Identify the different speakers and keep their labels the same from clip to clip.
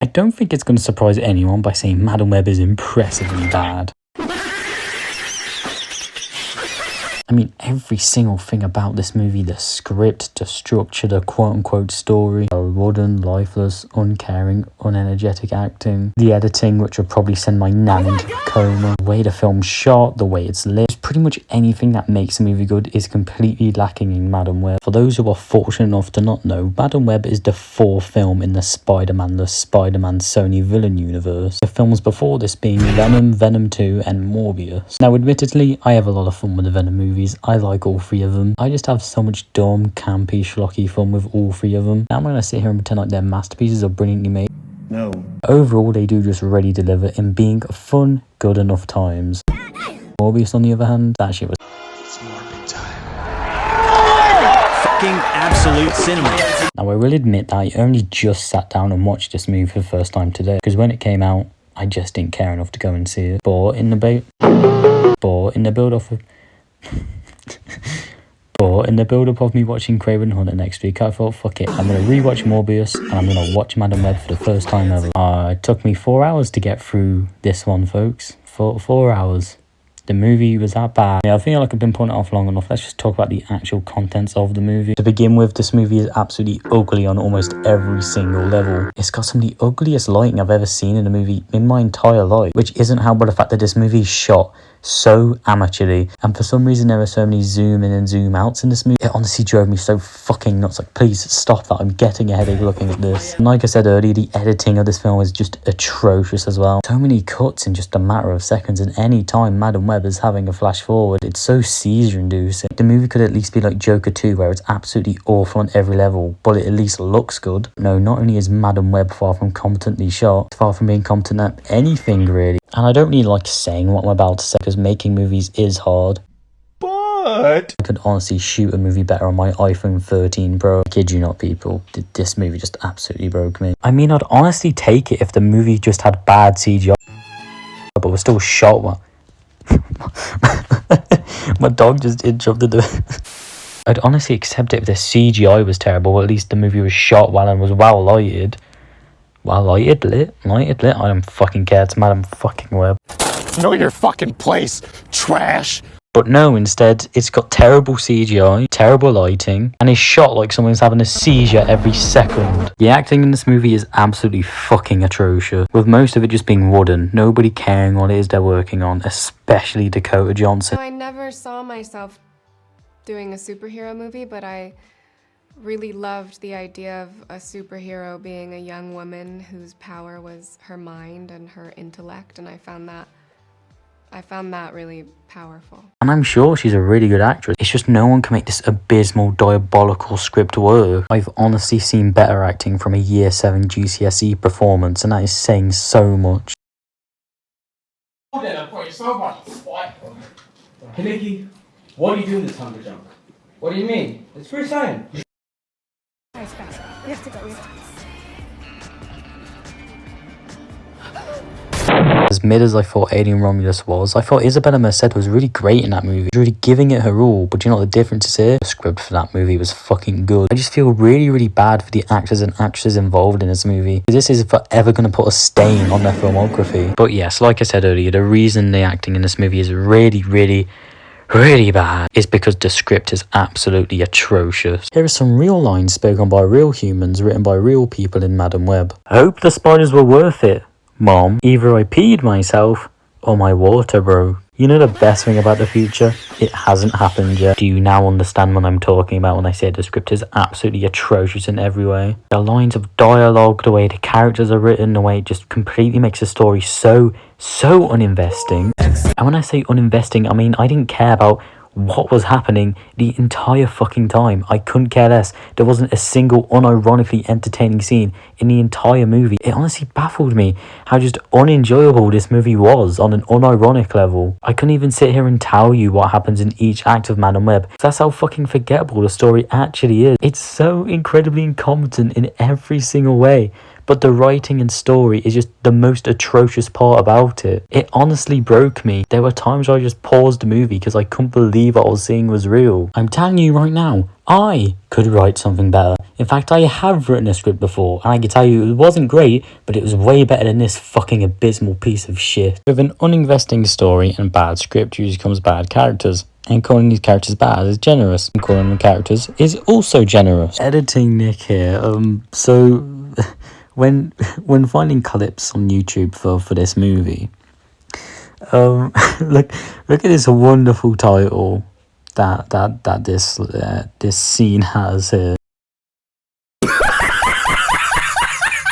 Speaker 1: I don't think it's going to surprise anyone by saying Madam Web is impressively bad. I mean, every single thing about this movie, the script, the structure, the quote-unquote story, the wooden, lifeless, uncaring, unenergetic acting, the editing, which will probably send my nan into a coma, the way the film's shot, the way it's lit, pretty much anything that makes a movie good is completely lacking in Madam Web. For those who are fortunate enough to not know, Madam Web is the fourth film in the Spider-Man Sony villain universe. The films before this being Venom, Venom 2, and Morbius. Now, admittedly, I have a lot of fun with the Venom movies. I like all three of them. I just have so much dumb, campy, schlocky fun with all three of them. Now I'm gonna sit here and pretend like they're masterpieces or brilliantly made.
Speaker 2: No.
Speaker 1: Overall, they do just really deliver in being fun, good enough times. Morbius, on the other hand, that shit was...
Speaker 2: It's Morbid time.
Speaker 3: Fucking absolute cinema.
Speaker 1: Now, I will admit that I only just sat down and watched this movie for the first time today, because when it came out, I just didn't care enough to go and see it. But in the build-up of me watching Kraven Hunter next week, I thought, fuck it, I'm going to rewatch Morbius and I'm going to watch Madam Web for the first time ever. It took me 4 hours to get through this one, folks. 4 hours. The movie was that bad. Yeah, I feel like I've been putting it off long enough. Let's just talk about the actual contents of the movie. To begin with, this movie is absolutely ugly on almost every single level. It's got some of the ugliest lighting I've ever seen in a movie in my entire life, which isn't helped by the fact that this movie is shot so amateurly, and for some reason there are so many zoom in and zoom outs in this movie. It honestly drove me so fucking nuts. Like, please stop that. I'm getting a headache looking at this. And like I said earlier, the editing of this film is just atrocious as well. So many cuts in just a matter of seconds, and any time Madam Web is having a flash forward, it's so seizure inducing. The movie could at least be like Joker 2, where it's absolutely awful on every level, but it at least looks good. No, not only is Madam Web far from competently shot, it's far from being competent at anything really. And I don't really like saying what I'm about to say, because making movies is hard.
Speaker 2: But
Speaker 1: I could honestly shoot a movie better on my iPhone 13 Pro. I kid you not, people. This movie just absolutely broke me. I mean, I'd honestly take it if the movie just had bad CGI, but was still shot well. My dog just interrupted the... I'd honestly accept it if the CGI was terrible, but at least the movie was shot well and was well lighted. Well, lighted, lit. I don't fucking care. It's Madam fucking Web.
Speaker 2: know your fucking place, trash.
Speaker 1: But no, instead, it's got terrible CGI, terrible lighting, and is shot like someone's having a seizure every second. The acting in this movie is absolutely fucking atrocious, with most of it just being wooden, nobody caring what it is they're working on, especially Dakota Johnson.
Speaker 4: I never saw myself doing a superhero movie, but I really loved the idea of a superhero being a young woman whose power was her mind and her intellect, and I found that really powerful.
Speaker 1: And I'm sure she's a really good actress. It's just no one can make this abysmal, diabolical script work. I've honestly seen better acting from a Year 7 GCSE performance, and that is saying so much.
Speaker 5: Hey Nikki, what are you doing this time to jump? What do you mean? It's free sign.
Speaker 6: Guys, fast. We have to go.
Speaker 1: As mid as I thought Alien Romulus was, I thought Isabella Merced was really great in that movie. She was really giving it her all, but you know what the difference is here? The script for that movie was fucking good. I just feel really, really bad for the actors and actresses involved in this movie. This is forever going to put a stain on their filmography. But yes, like I said earlier, the reason the acting in this movie is really, really bad is because the script is absolutely atrocious. Here are some real lines spoken by real humans written by real people in Madam Web. I hope the spiders were worth it, Mom. Either I peed myself or my water broke. You know the best thing about the future? It hasn't happened yet. Do you now understand what I'm talking about when I say the script is absolutely atrocious in every way? The lines of dialogue, the way the characters are written, the way it just completely makes the story so uninvesting. And when I say uninvesting, I mean I didn't care about what was happening the entire fucking time. I couldn't care less. There wasn't a single unironically entertaining scene in the entire movie. It honestly baffled me how just unenjoyable this movie was on an unironic level. I couldn't even sit here and tell you what happens in each act of Madam Web. That's how fucking forgettable the story actually is. It's so incredibly incompetent in every single way, but the writing and story is just the most atrocious part about it. It honestly broke me. There were times where I just paused the movie because I couldn't believe what I was seeing was real. I'm telling you right now, I could write something better. In fact, I have written a script before, and I can tell you it wasn't great, but it was way better than this fucking abysmal piece of shit. With an uninvesting story and bad script usually comes bad characters. And calling these characters bad is generous. And calling them characters is also generous. Editing Nick here. So when finding clips on YouTube for this movie, look at this wonderful title that this scene has here.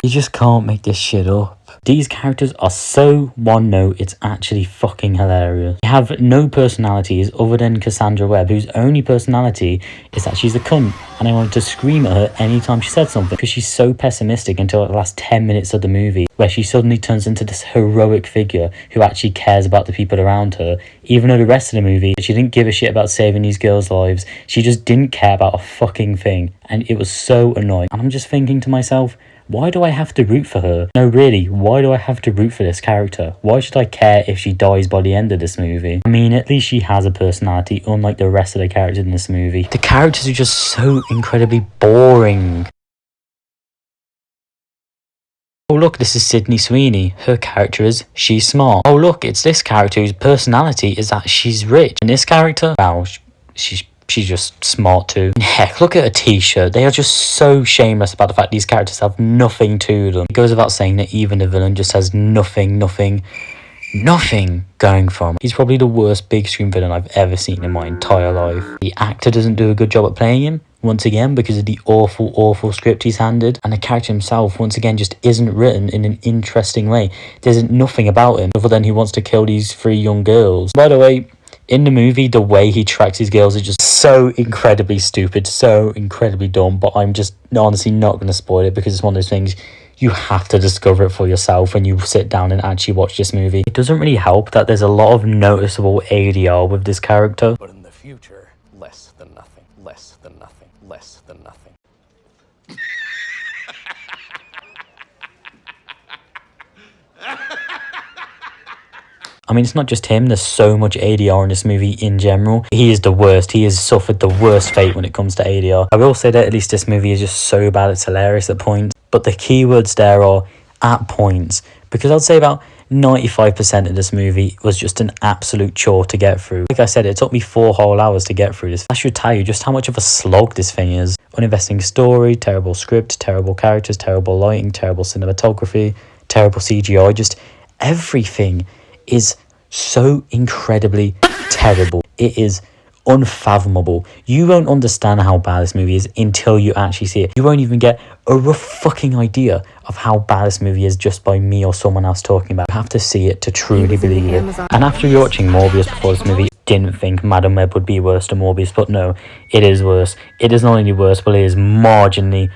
Speaker 1: You just can't make this shit up. These characters are so one note, it's actually fucking hilarious. They have no personalities other than Cassandra Webb, whose only personality is that she's a cunt, and I wanted to scream at her anytime she said something, because she's so pessimistic until the last 10 minutes of the movie, where she suddenly turns into this heroic figure who actually cares about the people around her, even though the rest of the movie, she didn't give a shit about saving these girls' lives. She just didn't care about a fucking thing, and it was so annoying. And I'm just thinking to myself, why do I have to root for her? No, really, why do I have to root for this character? Why should I care if she dies by the end of this movie? I mean, at least she has a personality, unlike the rest of the characters in this movie. The characters are just so incredibly boring. Oh look, this is Sydney Sweeney. Her character is she's smart. Oh look, it's this character whose personality is that she's rich. And this character, wow, she's just smart too. And heck, look at her t-shirt. They are just so shameless about the fact these characters have nothing to them. It goes without saying that even the villain just has nothing going for him. He's probably the worst big screen villain I've ever seen in my entire life. The actor doesn't do a good job at playing him, once again, because of the awful script he's handed. And the character himself, once again, just isn't written in an interesting way. There's nothing about him other than he wants to kill these 3 young girls. By the way, in the movie, the way he tracks his girls is just so incredibly stupid, so incredibly dumb, but I'm just honestly not going to spoil it because it's one of those things you have to discover it for yourself when you sit down and actually watch this movie. It doesn't really help that there's a lot of noticeable ADR with this character.
Speaker 2: But in the future, less than nothing, less than nothing, less than nothing.
Speaker 1: I mean, it's not just him. There's so much ADR in this movie in general. He is the worst. He has suffered the worst fate when it comes to ADR. I will say that at least this movie is just so bad it's hilarious at points. But the keywords there are at points. Because I'd say about 95% of this movie was just an absolute chore to get through. Like I said, it took me 4 whole hours to get through this. I should tell you just how much of a slog this thing is. Uninvesting story, terrible script, terrible characters, terrible lighting, terrible cinematography, terrible CGI. Just everything is so incredibly terrible. It is unfathomable. You won't understand how bad this movie is until you actually see it. You won't even get a rough fucking idea of how bad this movie is just by me or someone else talking about it. You have to see it to truly believe it. And after rewatching Morbius before this movie, I didn't think Madam Web would be worse than Morbius, but no, it is worse. It is not only worse, but it is marginally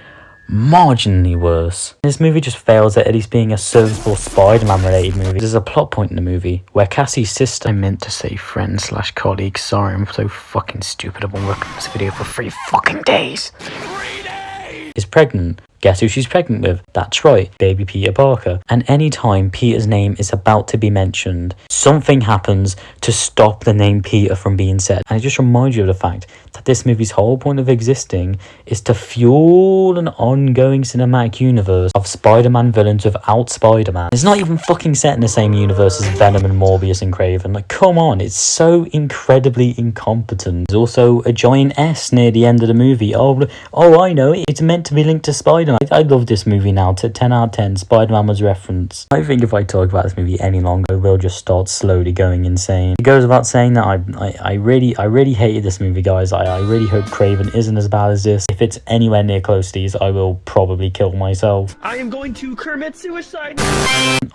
Speaker 1: worse. This movie just fails at least being a serviceable Spider-Man related movie. There's a plot point in the movie where Cassie's sister, I meant to say friend/colleague, sorry, I'm so fucking stupid, I've been working on this video for 3 fucking days. 3 days! Is pregnant. Guess who she's pregnant with? That's right, baby Peter Parker. And anytime Peter's name is about to be mentioned, something happens to stop the name Peter from being said. And it just reminds you of the fact that this movie's whole point of existing is to fuel an ongoing cinematic universe of Spider-Man villains without Spider-Man. It's not even fucking set in the same universe as Venom and Morbius and Kraven. Like, come on, it's so incredibly incompetent. There's also a giant S near the end of the movie. Oh, I know, it's meant to be linked to Spider-Man. I love this movie now. To 10 out of 10, Spider-Man was referenced. I think if I talk about this movie any longer, I will just start slowly going insane. It goes without saying that I really hated this movie, guys. I really hope Kraven isn't as bad as this. If it's anywhere near close to these, I will probably kill myself.
Speaker 3: I am going to commit suicide.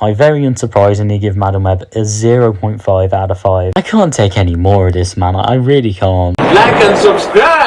Speaker 1: I very unsurprisingly give Madam Web a 0.5 out of 5. I can't take any more of this, man. I really can't.
Speaker 3: Like and subscribe.